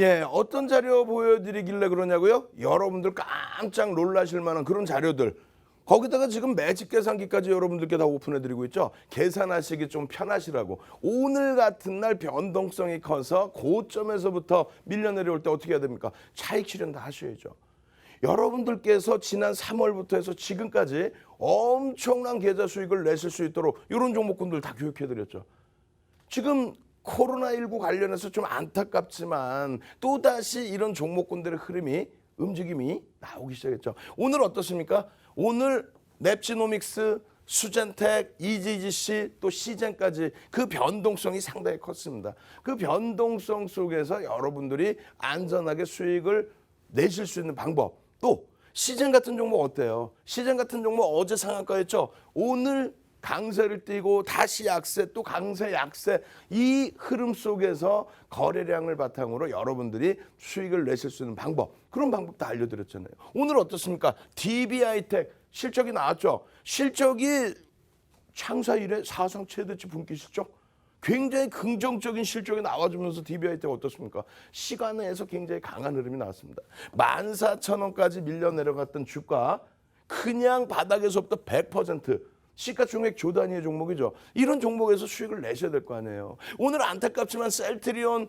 예, 어떤 자료 보여드리길래 그러냐고요? 여러분들 깜짝 놀라실 만한 그런 자료들. 거기다가 지금 매직 계산기까지 여러분들께 다 오픈해드리고 있죠. 계산하시기 좀 편하시라고. 오늘 같은 날 변동성이 커서 고점에서부터 밀려 내려올 때 어떻게 해야 됩니까? 차익 실현 다 하셔야죠. 여러분들께서 지난 3월부터 해서 지금까지 엄청난 계좌 수익을 내실 수 있도록 이런 종목군들 다 교육해드렸죠. 지금 코로나19 관련해서 좀 안타깝지만 또다시 이런 종목군들의 움직임이 나오기 시작했죠. 오늘 어떻습니까? 오늘 넵지노믹스, 수젠텍, EGGC 또 시젠까지 그 변동성이 상당히 컸습니다. 그 변동성 속에서 여러분들이 안전하게 수익을 내실 수 있는 방법. 또 시젠 같은 종목 어때요? 시젠 같은 종목 어제 상한가였죠. 오늘 강세를 띠고 다시 약세 또 강세 약세 이 흐름 속에서 거래량을 바탕으로 여러분들이 수익을 내실 수 있는 방법 그런 방법도 알려드렸잖아요. 오늘 어떻습니까? DB하이텍 실적이 나왔죠. 실적이 창사 이래 사상 최대치 분기 실적 굉장히 긍정적인 실적이 나와주면서 DB하이텍 어떻습니까? 시간에서 굉장히 강한 흐름이 나왔습니다. 14,000원까지 밀려 내려갔던 주가 그냥 바닥에서부터 100% 시가총액 조 단위의 종목이죠. 이런 종목에서 수익을 내셔야 될 거 아니에요. 오늘 안타깝지만 셀트리온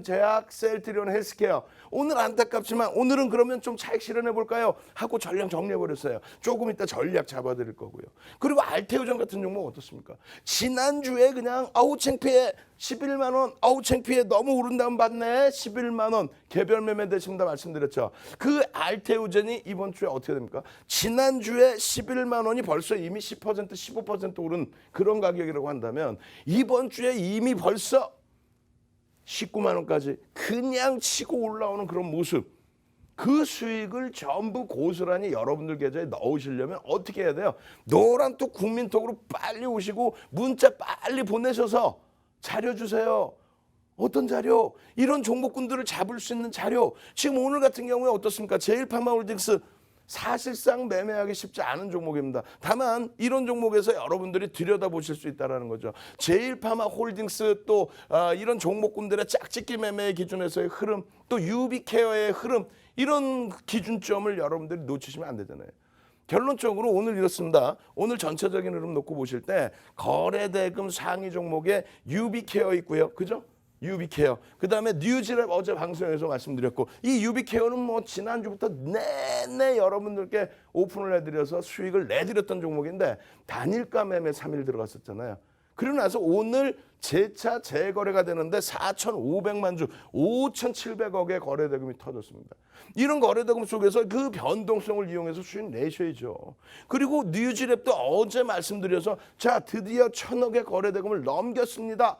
제약, 셀트리온 헬스케어. 오늘 안타깝지만 오늘은 그러면 좀 차익 실현해 볼까요? 하고 전량 정리해 버렸어요. 조금 이따 전략 잡아드릴 거고요. 그리고 알테오전 같은 종목 어떻습니까? 지난주에 그냥 아우 창피해 11만 원, 아우 창피해 너무 오른 다음 받네 11만 원 개별 매매 되신다 말씀드렸죠. 그 알테오젠이 이번 주에 어떻게 됩니까? 지난주에 11만 원이 벌써 이미 10% 15% 오른 그런 가격이라고 한다면 이번 주에 이미 벌써 19만 원까지 그냥 치고 올라오는 그런 모습. 그 수익을 전부 고스란히 여러분들 계좌에 넣으시려면 어떻게 해야 돼요? 노란 톡 국민톡으로 빨리 오시고 문자 빨리 보내셔서 자료 주세요. 어떤 자료? 이런 종목군들을 잡을 수 있는 자료. 지금 오늘 같은 경우에 어떻습니까? 제일파마홀딩스 사실상 매매하기 쉽지 않은 종목입니다. 다만 이런 종목에서 여러분들이 들여다보실 수 있다는 거죠. 제일파마홀딩스 또 이런 종목군들의 짝짓기 매매의 기준에서의 흐름 또 유비케어의 흐름 이런 기준점을 여러분들이 놓치시면 안 되잖아요. 결론적으로 오늘 이렇습니다. 오늘 전체적인 흐름 놓고 보실 때 거래대금 상위 종목에 유비케어 있고요. 그죠? 유비케어. 그다음에 뉴지랩 어제 방송에서 말씀드렸고 이 유비케어는 뭐 지난주부터 내내 여러분들께 오픈을 해드려서 수익을 내드렸던 종목인데 단일가 매매 3일 들어갔었잖아요. 그러고 나서 오늘 재차 재거래가 되는데 4,500만 주, 5,700억의 거래대금이 터졌습니다. 이런 거래대금 속에서 그 변동성을 이용해서 수익 내셔야죠. 그리고 뉴지랩도 어제 말씀드려서 자 드디어 1,000억의 거래대금을 넘겼습니다.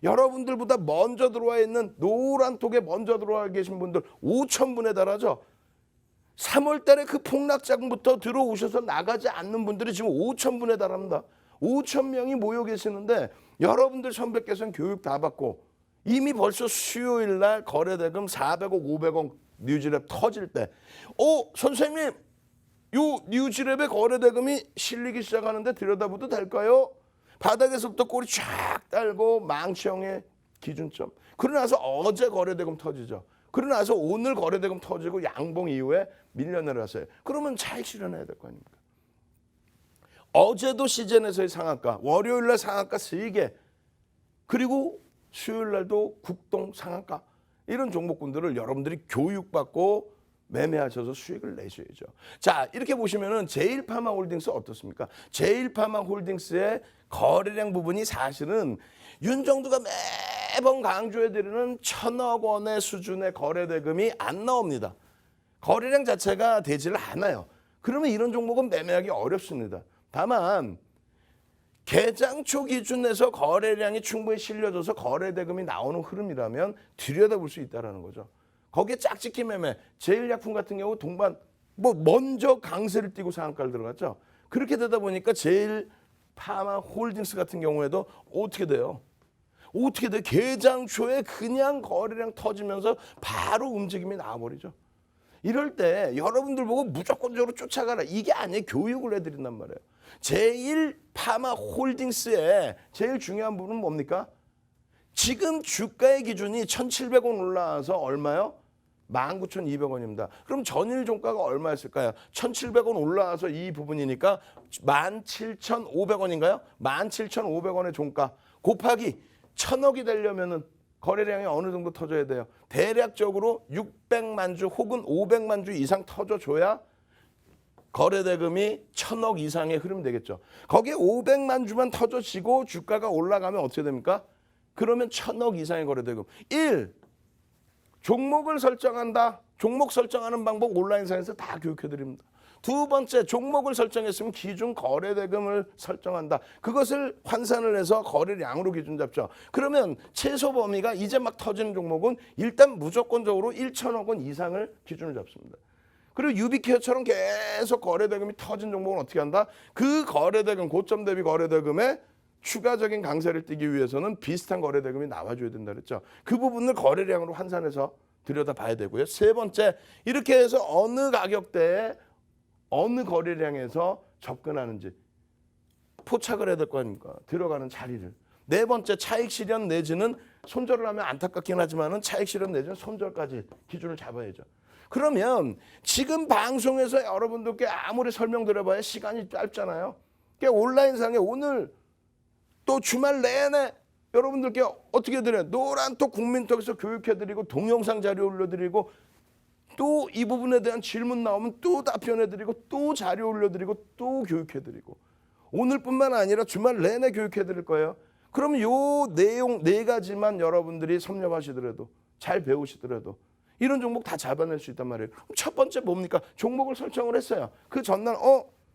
여러분들보다 먼저 들어와 있는 노란 톡에 먼저 들어와 계신 분들 5,000분에 달하죠. 3월 달에 그 폭락장부터 들어오셔서 나가지 않는 분들이 지금 5,000분에 달합니다. 5,000명이 모여 계시는데 여러분들 선배께서는 교육 다 받고 이미 벌써 수요일 날 거래대금 400억, 500억 뉴지랩 터질 때 선생님 요 뉴지랩의 거래대금이 실리기 시작하는데 들여다봐도 될까요? 바닥에서부터 꼬리 쫙 달고 망치형의 기준점. 그러고 나서 어제 거래대금 터지죠. 그러고 나서 오늘 거래대금 터지고 양봉 이후에 밀려 내려왔어요. 그러면 차익 실현해야 될 거 아닙니까? 어제도 시즌에서의 상한가, 월요일날 상한가 3개, 그리고 수요일날도 국동 상한가. 이런 종목군들을 여러분들이 교육받고 매매하셔서 수익을 내셔야죠. 자, 이렇게 보시면은 제일파마홀딩스 어떻습니까? 제일파마홀딩스의 거래량 부분이 사실은 윤정두가 매번 강조해드리는 1,000억 원의 수준의 거래대금이 안 나옵니다. 거래량 자체가 되지를 않아요. 그러면 이런 종목은 매매하기 어렵습니다. 다만 개장초 기준에서 거래량이 충분히 실려져서 거래대금이 나오는 흐름이라면 들여다볼 수 있다는 거죠. 거기에 짝짓기 매매, 제일약품 같은 경우 동반 먼저 강세를 띠고 상한가를 들어갔죠. 그렇게 되다 보니까 제일파마홀딩스 같은 경우에도 어떻게 돼요? 개장초에 그냥 거래량 터지면서 바로 움직임이 나와버리죠. 이럴 때 여러분들 보고 무조건적으로 쫓아가라. 이게 아니에요. 교육을 해드린단 말이에요. 제일파마홀딩스의 제일 중요한 부분은 뭡니까? 지금 주가의 기준이 1,700원 올라와서 얼마요? 19,200원입니다. 그럼 전일 종가가 얼마였을까요? 1,700원 올라와서 이 부분이니까 17,500원인가요? 17,500원의 종가 곱하기 1,000억이 되려면은 거래량이 어느 정도 터져야 돼요? 대략적으로 600만 주 혹은 500만 주 이상 터져줘야 거래대금이 1,000억 이상의 흐름이 되겠죠. 거기에 500만 주만 터져지고 주가가 올라가면 어떻게 됩니까? 그러면 1,000억 이상의 거래대금. 1. 종목을 설정한다. 종목 설정하는 방법 온라인상에서 다 교육해드립니다. 두 번째, 종목을 설정했으면 기준 거래대금을 설정한다. 그것을 환산을 해서 거래량으로 기준 잡죠. 그러면 최소 범위가 이제 막 터지는 종목은 일단 무조건적으로 1,000억 원 이상을 기준을 잡습니다. 그리고 유비케어처럼 계속 거래대금이 터진 종목은 어떻게 한다? 그 거래대금, 고점 대비 거래대금에 추가적인 강세를 띠기 위해서는 비슷한 거래대금이 나와줘야 된다 그랬죠. 그 부분을 거래량으로 환산해서 들여다봐야 되고요. 세 번째, 이렇게 해서 어느 가격대에 어느 거래량에서 접근하는지 포착을 해야 될 거 아닙니까? 들어가는 자리를. 네 번째, 차익 실현 내지는 손절을 하면 안타깝긴 하지만은 차익 실현 내지는 손절까지 기준을 잡아야죠. 그러면 지금 방송에서 여러분들께 아무리 설명드려봐야 시간이 짧잖아요. 그러니까 온라인상에 오늘 또 주말 내내 여러분들께 어떻게 드려요? 노란톡 국민톡에서 교육해드리고 동영상 자료 올려드리고 또 이 부분에 대한 질문 나오면 또 답변해드리고 또 자료 올려드리고 또 교육해드리고 오늘뿐만 아니라 주말 내내 교육해드릴 거예요. 그럼 요 내용 네 가지만 여러분들이 섭렵하시더라도 잘 배우시더라도 이런 종목 다 잡아낼 수 있단 말이에요. 그럼 첫 번째 뭡니까? 종목을 설정을 했어요. 그 전날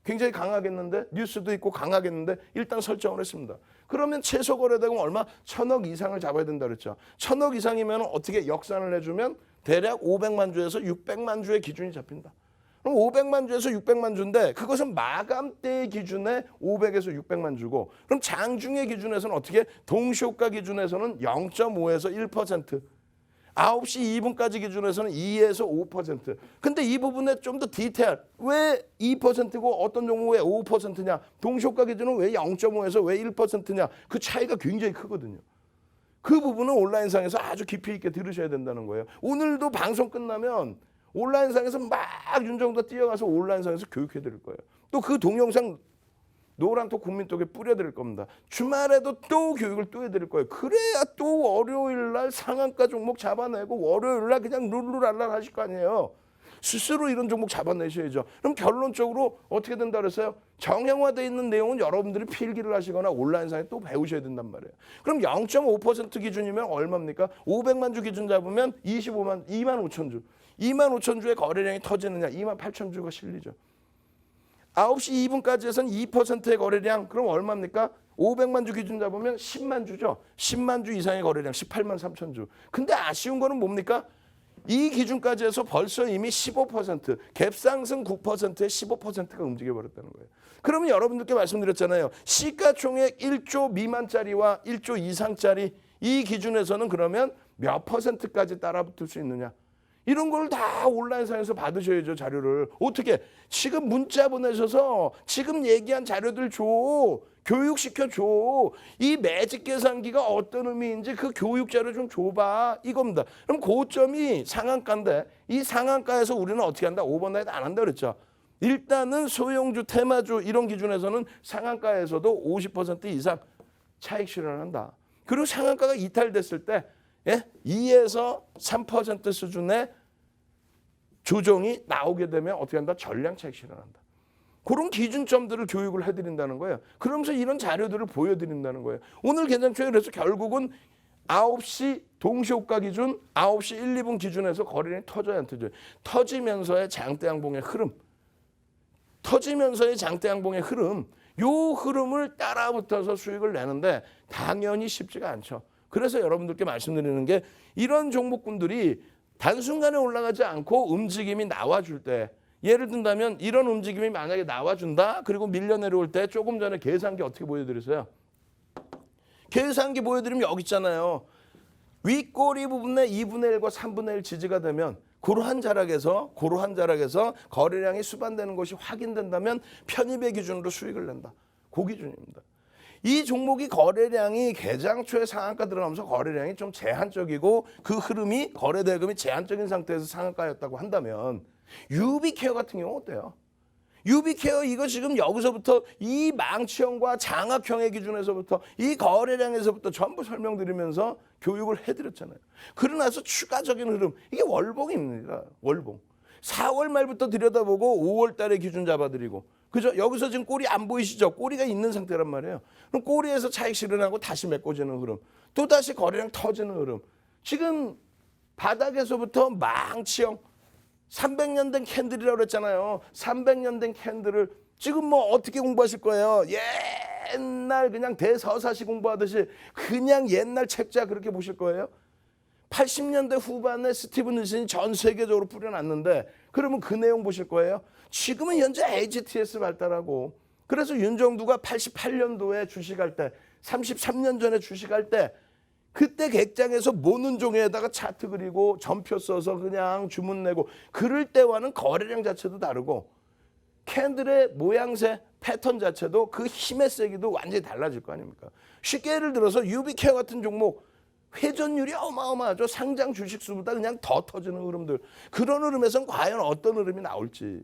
굉장히 강하겠는데 뉴스도 있고 강하겠는데 일단 설정을 했습니다. 그러면 최소 거래대금 얼마? 1,000억 이상을 잡아야 된다 그랬죠. 1,000억 이상이면 어떻게 역산을 해주면 대략 500만 주에서 600만 주의 기준이 잡힌다. 그럼 500만 주에서 600만 주인데 그것은 마감대 기준에 500에서 600만 주고 그럼 장중의 기준에서는 어떻게? 동시효과 기준에서는 0.5에서 1%. 9시 2분까지 기준에서는 2에서 5%. 근데 이 부분에 좀 더 디테일. 왜 2%고 어떤 종목 왜 5%냐? 동시효과 기준은 왜 0.5에서 왜 1%냐? 그 차이가 굉장히 크거든요. 그 부분은 온라인상에서 아주 깊이 있게 들으셔야 된다는 거예요. 오늘도 방송 끝나면 온라인상에서 막 윤정도 뛰어가서 온라인상에서 교육해 드릴 거예요. 또 그 동영상 노란톡 국민톡에 뿌려드릴 겁니다. 주말에도 또 교육을 또 해드릴 거예요. 그래야 또 월요일날 상한가 종목 잡아내고 월요일날 그냥 룰루랄랄 하실 거 아니에요. 스스로 이런 종목 잡아내셔야죠. 그럼 결론적으로 어떻게 된다 그랬어요? 정형화되어 있는 내용은 여러분들이 필기를 하시거나 온라인상에 또 배우셔야 된단 말이에요. 그럼 0.5% 기준이면 얼마입니까? 500만 주 기준 잡으면 2만 5천 주. 2만 5천 주의 거래량이 터지느냐? 2만 8천 주가 실리죠. 9시 2분까지 해서는 2%의 거래량. 그럼 얼마입니까? 500만 주 기준 잡으면 10만 주죠. 10만 주 이상의 거래량 18만 3천 주. 근데 아쉬운 거는 뭡니까? 이 기준까지 해서 벌써 이미 15%, 갭상승 9%에 15%가 움직여버렸다는 거예요. 그러면 여러분들께 말씀드렸잖아요. 시가총액 1조 미만짜리와 1조 이상짜리 이 기준에서는 그러면 몇 %까지 따라붙을 수 있느냐. 이런 걸 다 온라인상에서 받으셔야죠. 자료를. 어떻게? 지금 문자 보내셔서 지금 얘기한 자료들 줘. 교육시켜줘. 이 매직 계산기가 어떤 의미인지 그 교육 자료 좀 줘봐. 이겁니다. 그럼 고점이 상한가인데 이 상한가에서 우리는 어떻게 한다? 오버나이트 안 한다 그랬죠. 일단은 소형주, 테마주 이런 기준에서는 상한가에서도 50% 이상 차익 실현을 한다. 그리고 상한가가 이탈됐을 때 2에서 3% 수준의 조정이 나오게 되면 어떻게 한다? 전량 차익 실현한다. 그런 기준점들을 교육을 해드린다는 거예요. 그러면서 이런 자료들을 보여드린다는 거예요. 오늘 괜찮죠? 그래서 결국은 9시 동시효과 기준, 9시 1, 2분 기준에서 거래량이 터져야 안 터져요. 터지면서의 장대 양봉의 흐름. 터지면서의 장대 양봉의 흐름. 요 흐름을 따라붙어서 수익을 내는데 당연히 쉽지가 않죠. 그래서 여러분들께 말씀드리는 게 이런 종목군들이 단순간에 올라가지 않고 움직임이 나와줄 때 예를 든다면 이런 움직임이 만약에 나와준다. 그리고 밀려 내려올 때 조금 전에 계산기 어떻게 보여드렸어요? 계산기 보여드리면 여기 있잖아요. 윗꼬리 부분에 2분의 1과 3분의 1 지지가 되면 그러한 자락에서 거래량이 수반되는 것이 확인된다면 편입의 기준으로 수익을 낸다. 그 기준입니다. 이 종목이 거래량이 개장 초에 상한가 들어가면서 거래량이 좀 제한적이고 그 흐름이 거래 대금이 제한적인 상태에서 상한가였다고 한다면 유비케어 같은 경우 어때요? 유비케어 이거 지금 여기서부터 이 망치형과 장악형의 기준에서부터 이 거래량에서부터 전부 설명드리면서 교육을 해드렸잖아요. 그러고 나서 추가적인 흐름, 이게 월봉입니다. 월봉. 4월 말부터 들여다보고 5월 달에 기준 잡아드리고, 그죠? 여기서 지금 꼬리 안 보이시죠? 꼬리가 있는 상태란 말이에요. 그럼 꼬리에서 차익 실현하고 다시 메꿔지는 흐름, 또 다시 거래량 터지는 흐름. 지금 바닥에서부터 망치형 300년 된 캔들이라고 그랬잖아요. 300년 된 캔들을 지금 뭐 어떻게 공부하실 거예요? 옛날 그냥 대서사시 공부하듯이 그냥 옛날 책자 그렇게 보실 거예요? 80년대 후반에 스티븐 닐슨이 전 세계적으로 뿌려놨는데 그러면 그 내용 보실 거예요? 지금은 현재 HTS 발달하고, 그래서 윤정두가 88년도에 주식할 때 33년 전에 주식할 때 그때 객장에서 모는 종이에다가 차트 그리고 전표 써서 그냥 주문 내고 그럴 때와는 거래량 자체도 다르고 캔들의 모양새 패턴 자체도 그 힘의 세기도 완전히 달라질 거 아닙니까? 쉽게 예를 들어서 유비케어 같은 종목 회전율이 어마어마하죠. 상장 주식수보다 그냥 더 터지는 흐름들. 그런 흐름에선 과연 어떤 흐름이 나올지.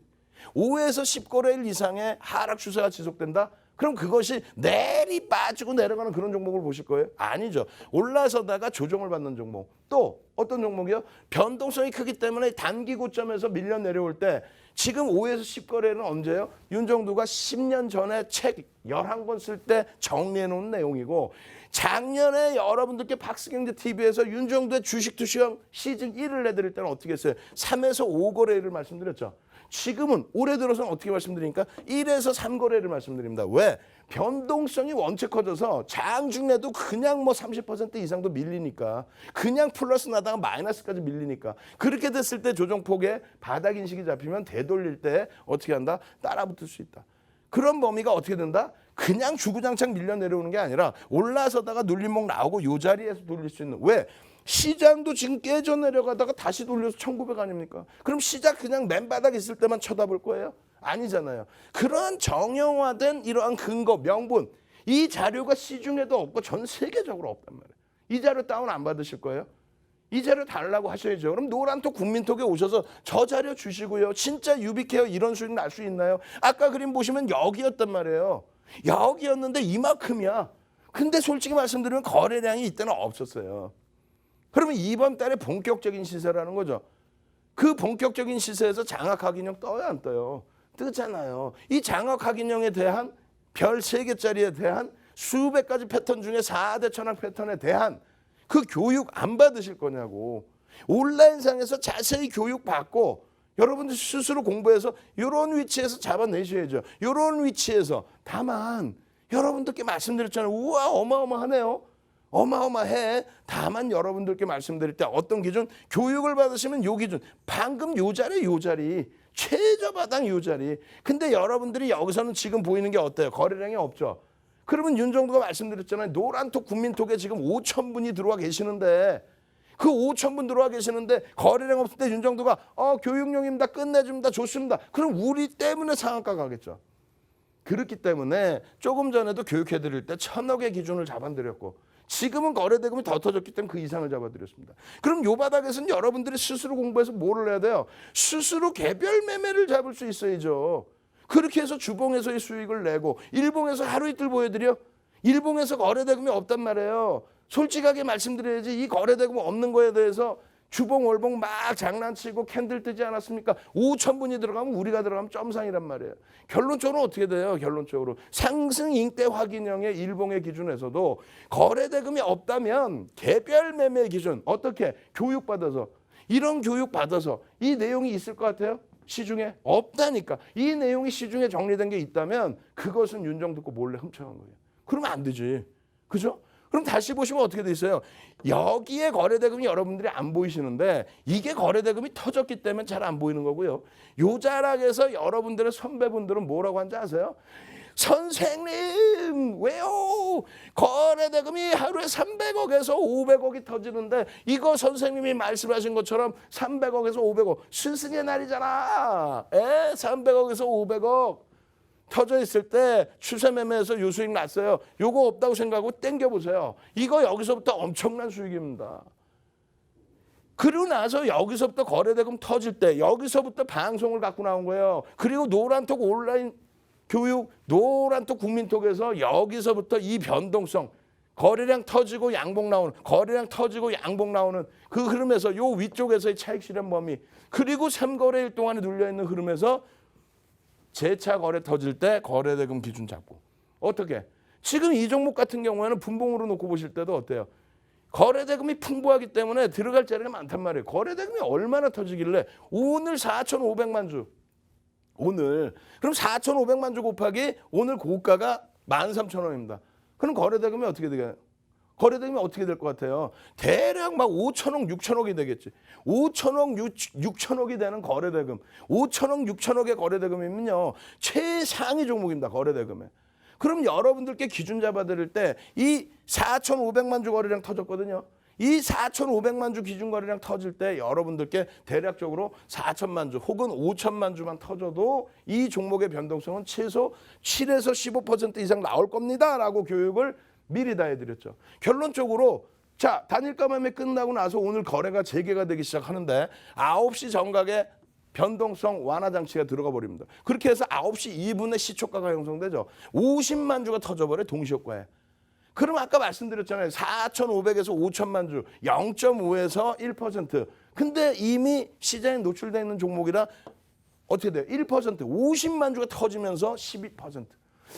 5에서 10거래일 이상의 하락 추세가 지속된다? 그럼 그것이 내리 빠지고 내려가는 그런 종목을 보실 거예요? 아니죠. 올라서다가 조정을 받는 종목. 또 어떤 종목이요? 변동성이 크기 때문에 단기 고점에서 밀려 내려올 때 지금 5에서 10거래는 언제예요? 윤정두가 10년 전에 책 11권 쓸 때 정리해 놓은 내용이고, 작년에 여러분들께 박스경제TV에서 윤정두의 주식투시형 시즌 1을 내드릴 때는 어떻게 했어요? 3에서 5거래를 말씀드렸죠. 지금은 올해 들어서는 어떻게 말씀드리니까 1에서 3거래를 말씀드립니다. 왜? 변동성이 원체 커져서 장중에도 그냥 뭐 30% 이상도 밀리니까, 그냥 플러스 나다가 마이너스까지 밀리니까, 그렇게 됐을 때 조정폭에 바닥 인식이 잡히면 되돌릴 때 어떻게 한다? 따라붙을 수 있다. 그런 범위가 어떻게 된다? 그냥 주구장창 밀려 내려오는 게 아니라 올라서다가 눌림목 나오고 요 자리에서 돌릴 수 있는. 왜? 시장도 지금 깨져 내려가다가 다시 돌려서 1900 아닙니까? 그럼 시작 그냥 맨바닥 있을 때만 쳐다볼 거예요? 아니잖아요. 그러한 정형화된 이러한 근거, 명분, 이 자료가 시중에도 없고 전 세계적으로 없단 말이에요. 이 자료 다운 안 받으실 거예요? 이 자료 달라고 하셔야죠. 그럼 노란톡 국민톡에 오셔서 저 자료 주시고요. 진짜 유비케어 이런 수익 날 수 있나요? 아까 그림 보시면 여기였단 말이에요. 여기였는데 이만큼이야. 근데 솔직히 말씀드리면 거래량이 이때는 없었어요. 그러면 이번 달에 본격적인 시세라는 거죠. 그 본격적인 시세에서 장악확인형 떠요 안 떠요? 뜨잖아요. 이 장악확인형에 대한 별 3개짜리에 대한 수백 가지 패턴 중에 4대 천왕 패턴에 대한 그 교육 안 받으실 거냐고. 온라인상에서 자세히 교육받고 여러분들 스스로 공부해서 이런 위치에서 잡아내셔야죠. 이런 위치에서. 다만 여러분들께 말씀드렸잖아요. 우와 어마어마하네요. 어마어마해. 다만 여러분들께 말씀드릴 때 어떤 기준? 교육을 받으시면 요 기준. 방금 요 자리 요 자리. 최저바닥 요 자리. 근데 여러분들이 여기서는 지금 보이는 게 어때요? 거래량이 없죠. 그러면 윤정두가 말씀드렸잖아요. 노란톡 국민톡에 지금 5,000분이 들어와 계시는데 그 5,000분 들어와 계시는데 거래량 없을 때 윤정두가 교육용입니다. 끝내줍니다. 좋습니다. 그럼 우리 때문에 상한가 가겠죠. 그렇기 때문에 조금 전에도 교육해드릴 때 1,000억의 기준을 잡아드렸고 지금은 거래대금이 더 터졌기 때문에 그 이상을 잡아드렸습니다. 그럼 요 바닥에서는 여러분들이 스스로 공부해서 뭐를 해야 돼요? 스스로 개별 매매를 잡을 수 있어야죠. 그렇게 해서 주봉에서의 수익을 내고 일봉에서 하루 이틀 보여드려? 일봉에서 거래대금이 없단 말이에요. 솔직하게 말씀드려야지. 이 거래대금 없는 거에 대해서 주봉 월봉 막 장난치고 캔들 뜨지 않았습니까? 5,000분이 들어가면 우리가 들어가면 점상이란 말이에요. 결론적으로 어떻게 돼요? 결론적으로 상승 인대 확인형의 일봉의 기준에서도 거래대금이 없다면 개별 매매 기준 어떻게 교육받아서 이런 교육받아서 이 내용이 있을 것 같아요? 시중에 없다니까. 이 내용이 시중에 정리된 게 있다면 그것은 윤정두 거 몰래 훔쳐간 거예요. 그러면 안 되지. 그죠? 그럼 다시 보시면 어떻게 돼 있어요? 여기에 거래대금이 여러분들이 안 보이시는데 이게 거래대금이 터졌기 때문에 잘 안 보이는 거고요. 요 자락에서 여러분들의 선배분들은 뭐라고 하는지 아세요? 선생님 왜요? 거래대금이 하루에 300억에서 500억이 터지는데 이거 선생님이 말씀하신 것처럼 300억에서 500억 스승의 날이잖아. 300억에서 500억. 터져 있을 때 추세 매매에서 요 수익 났어요. 요거 없다고 생각하고 땡겨보세요. 이거 여기서부터 엄청난 수익입니다. 그리고 나서 여기서부터 거래대금 터질 때 여기서부터 방송을 갖고 나온 거예요. 그리고 노란톡 온라인 교육, 노란톡 국민톡에서 여기서부터 이 변동성, 거래량 터지고 양봉 나오는, 거래량 터지고 양봉 나오는 그 흐름에서 요 위쪽에서의 차익 실현 범위, 그리고 3거래일 동안에 눌려있는 흐름에서 재차 거래 터질 때 거래대금 기준 잡고. 어떻게? 지금 이 종목 같은 경우에는 분봉으로 놓고 보실 때도 어때요? 거래대금이 풍부하기 때문에 들어갈 자리가 많단 말이에요. 거래대금이 얼마나 터지길래 오늘 4,500만 주. 오늘 그럼 4,500만 주 곱하기 오늘 고가가 13,000원입니다. 그럼 거래대금이 어떻게 되겠어요? 거래대금이 어떻게 될 것 같아요? 대략 막 5천억, 6천억이 되겠지. 5천억, 6천억이 되는 거래대금. 5천억, 6천억의 거래대금이면요. 최상위 종목입니다. 거래대금에. 그럼 여러분들께 기준 잡아드릴 때 이 4,500만 주 거래량 터졌거든요. 이 4,500만 주 기준 거래량 터질 때 여러분들께 대략적으로 4천만 주 혹은 5천만 주만 터져도 이 종목의 변동성은 최소 7에서 15% 이상 나올 겁니다라고 교육을 미리 다 해드렸죠. 결론적으로 자, 단일가 매매 끝나고 나서 오늘 거래가 재개가 되기 시작하는데 9시 정각에 변동성 완화 장치가 들어가 버립니다. 그렇게 해서 9시 2분에 시초가가 형성되죠. 50만 주가 터져버려 동시효과에. 그럼 아까 말씀드렸잖아요. 4,500에서 5천만 주, 0.5에서 1%. 근데 이미 시장에 노출되어 있는 종목이라 어떻게 돼요? 1%, 50만 주가 터지면서 12%.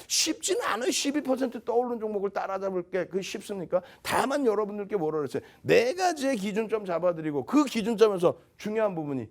쉽지는 않아요. 12% 떠오르는 종목을 따라잡을 게 그 쉽습니까? 다만 여러분들께 뭐라 그랬어요? 네 가지의 기준점 잡아드리고 그 기준점에서 중요한 부분이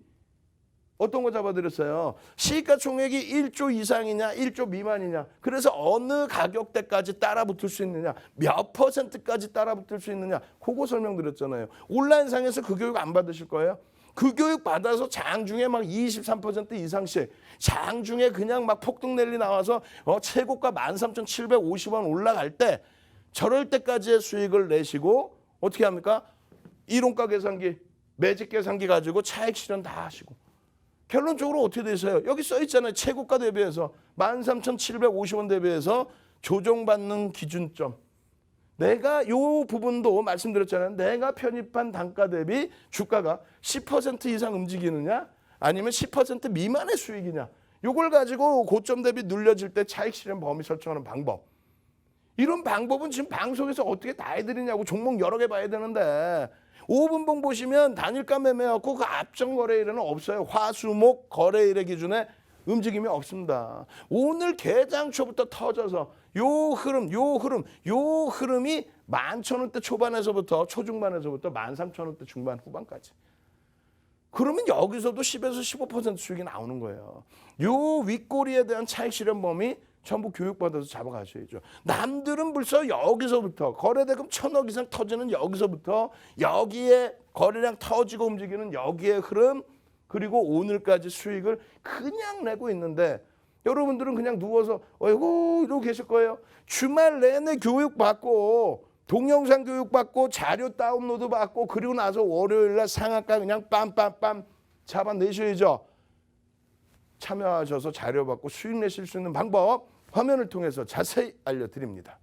어떤 거 잡아드렸어요? 시가총액이 1조 이상이냐 1조 미만이냐, 그래서 어느 가격대까지 따라붙을 수 있느냐, 몇 %까지 따라붙을 수 있느냐, 그거 설명드렸잖아요. 온라인상에서 그 교육 안 받으실 거예요? 그 교육 받아서 장중에 막 23% 이상씩, 장중에 그냥 막 폭등랠리 나와서 최고가 13,750원 올라갈 때 저럴 때까지의 수익을 내시고 어떻게 합니까? 이론가 계산기, 매직 계산기 가지고 차익 실현 다 하시고 결론적으로 어떻게 되세요? 여기 써 있잖아요. 최고가 대비해서 13,750원 대비해서 조정받는 기준점. 내가 요 부분도 말씀드렸잖아요. 내가 편입한 단가 대비 주가가 10% 이상 움직이느냐 아니면 10% 미만의 수익이냐. 요걸 가지고 고점 대비 눌려질 때 차익 실현 범위 설정하는 방법. 이런 방법은 지금 방송에서 어떻게 다 해드리냐고. 종목 여러 개 봐야 되는데 5분봉 보시면 단일가 매매하고 그 앞전 거래일에는 없어요. 화수목 거래일의 기준에 움직임이 없습니다. 오늘 개장 초부터 터져서 요 흐름이 11,000원대 초반에서부터 초중반에서부터 13,000원대 중반 후반까지. 그러면 여기서도 10에서 15% 수익이 나오는 거예요. 요 윗꼬리에 대한 차익 실현 범위 전부 교육받아서 잡아가셔야죠. 남들은 벌써 여기서부터 거래대금 1,000억 이상 터지는 여기서부터 여기에 거래량 터지고 움직이는 여기에 흐름, 그리고 오늘까지 수익을 그냥 내고 있는데 여러분들은 그냥 누워서 어이구 이러고 계실 거예요. 주말 내내 교육받고 동영상 교육받고 자료 다운로드 받고 그리고 나서 월요일날 상한가 그냥 빰빰빰 잡아내셔야죠. 참여하셔서 자료 받고 수익 내실 수 있는 방법 화면을 통해서 자세히 알려드립니다.